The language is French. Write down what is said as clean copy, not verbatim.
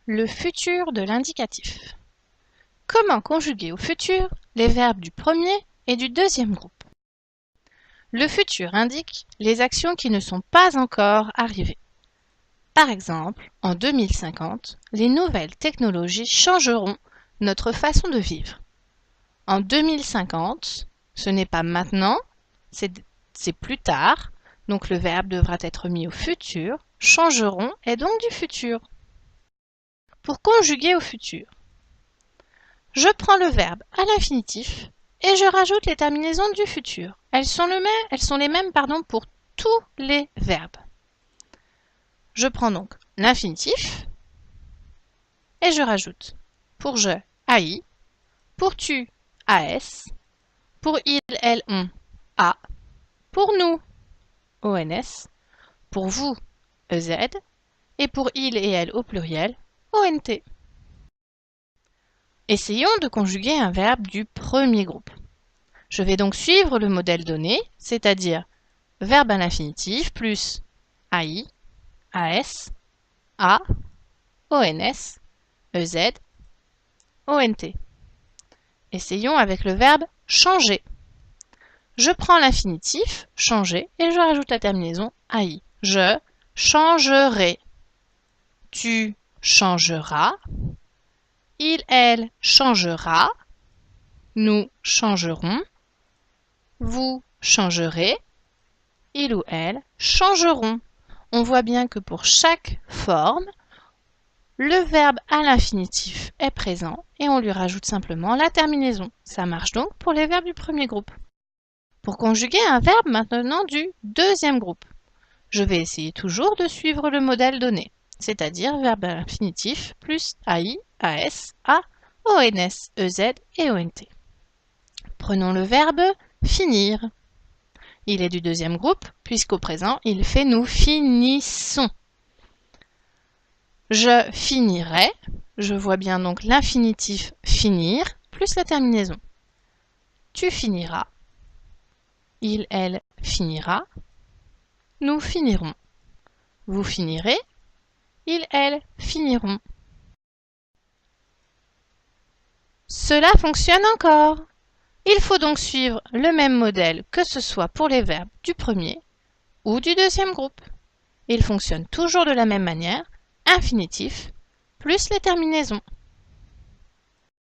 Le futur de l'indicatif. Comment conjuguer au futur les verbes du premier et du deuxième groupe? Le futur indique les actions qui ne sont pas encore arrivées. Par exemple, en 2050, les nouvelles technologies changeront notre façon de vivre. En 2050, ce n'est pas maintenant, c'est plus tard, donc le verbe devra être mis au futur. Changeront est donc du futur. Pour conjuguer au futur, je prends le verbe à l'infinitif et je rajoute les terminaisons du futur. Elles sont les mêmes pour tous les verbes. Je prends donc l'infinitif et je rajoute pour je, AI, pour tu, AS, pour il, elle, on, A, pour nous, ONS, pour vous, EZ, et pour il et elle au pluriel, ONT. Essayons de conjuguer un verbe du premier groupe. Je vais donc suivre le modèle donné, c'est-à-dire verbe à l'infinitif plus AI, AS, A, ONS, EZ, ONT. Essayons avec le verbe changer. Je prends l'infinitif, changer, et je rajoute la terminaison AI. Je changerai. Tu changeras. Il, elle changera. Nous changerons. Vous changerez. Il ou elle changeront. On voit bien que pour chaque forme, le verbe à l'infinitif est présent et on lui rajoute simplement la terminaison. Ça marche donc pour les verbes du premier groupe. Pour conjuguer un verbe maintenant du deuxième groupe, je vais essayer toujours de suivre le modèle donné, c'est-à-dire verbe à l'infinitif plus AI, AS, A, ONS, EZ et ONT. Prenons le verbe finir. Il est du deuxième groupe puisqu'au présent, il fait nous finissons. Je finirai, je vois bien donc l'infinitif finir plus la terminaison. Tu finiras. Il, elle finira. Nous finirons. Vous finirez. Il, elle finiront. Cela fonctionne encore. Il faut donc suivre le même modèle que ce soit pour les verbes du premier ou du deuxième groupe. Il fonctionne toujours de la même manière, infinitif plus les terminaisons.